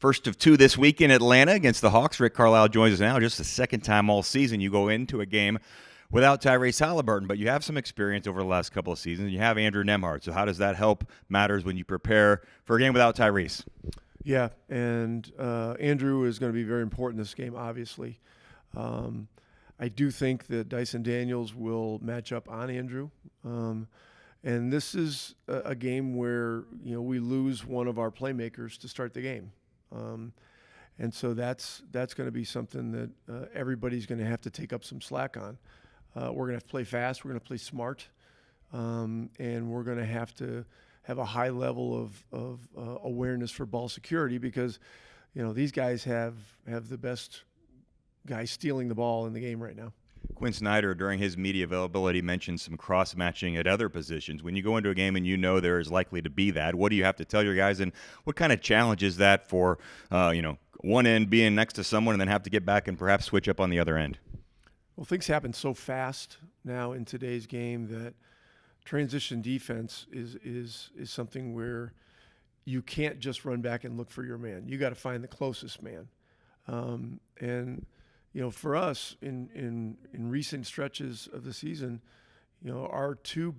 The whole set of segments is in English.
First of two this week in Atlanta against the Hawks. Rick Carlisle joins us now. Just the second time all season you go into a game without Tyrese Halliburton, but you have some experience over the last couple of seasons. You have Andrew Nembhard, so how does that help matters when you prepare for a game without Tyrese? Yeah, and Andrew is going to be very important in this game, obviously. I do think that Dyson Daniels will match up on Andrew. And this is a game where, we lose one of our playmakers to start the game. And so that's going to be something that everybody's going to have to take up some slack on. We're going to have to play fast. We're going to play smart. And we're going to have a high level of awareness for ball security because, these guys have the best guys stealing the ball in the game right now. Quinn Snyder, during his media availability, mentioned some cross-matching at other positions. When you go into a game and you know there is likely to be that, what do you have to tell your guys, and what kind of challenge is that for, one end being next to someone and then have to get back and perhaps switch up on the other end? Well, things happen so fast now in today's game that transition defense is something where you can't just run back and look for your man. You got to find the closest man. And for us in recent stretches of the season, our two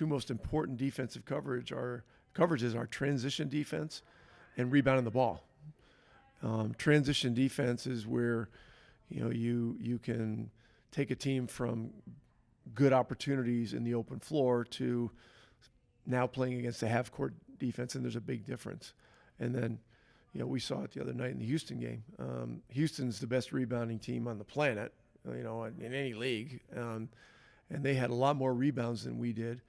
most important defensive coverages are transition defense and rebounding the ball. Transition defense is where, you can take a team from good opportunities in the open floor to now playing against a half-court defense, and there's a big difference. And then, we saw it the other night in the Houston game. Houston's the best rebounding team on the planet, in any league. And they had a lot more rebounds than we did.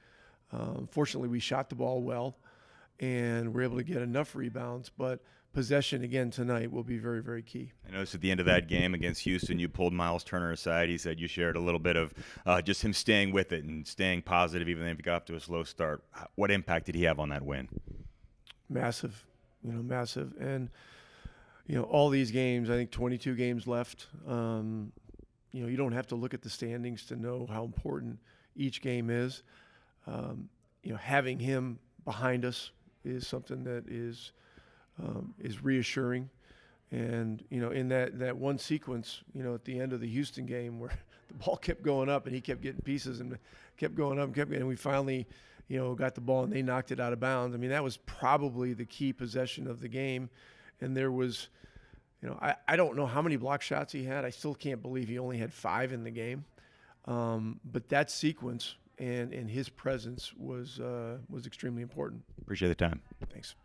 Fortunately, we shot the ball well and were able to get enough rebounds. But possession, again, tonight will be very, very key. I noticed at the end of that game against Houston, you pulled Miles Turner aside. He said you shared a little bit of just him staying with it and staying positive even if he got off to a slow start. What impact did he have on that win? Massive. Massive. And, all these games, I think 22 games left. You don't have to look at the standings to know how important each game is. Having him behind us is something that is reassuring. And, in that one sequence, at the end of the Houston game where the ball kept going up and he kept getting pieces and kept going up and we finally – got the ball and they knocked it out of bounds. I mean, that was probably the key possession of the game. And there was, I don't know how many block shots he had. I still can't believe he only had 5 in the game. But that sequence and his presence was extremely important. Appreciate the time. Thanks.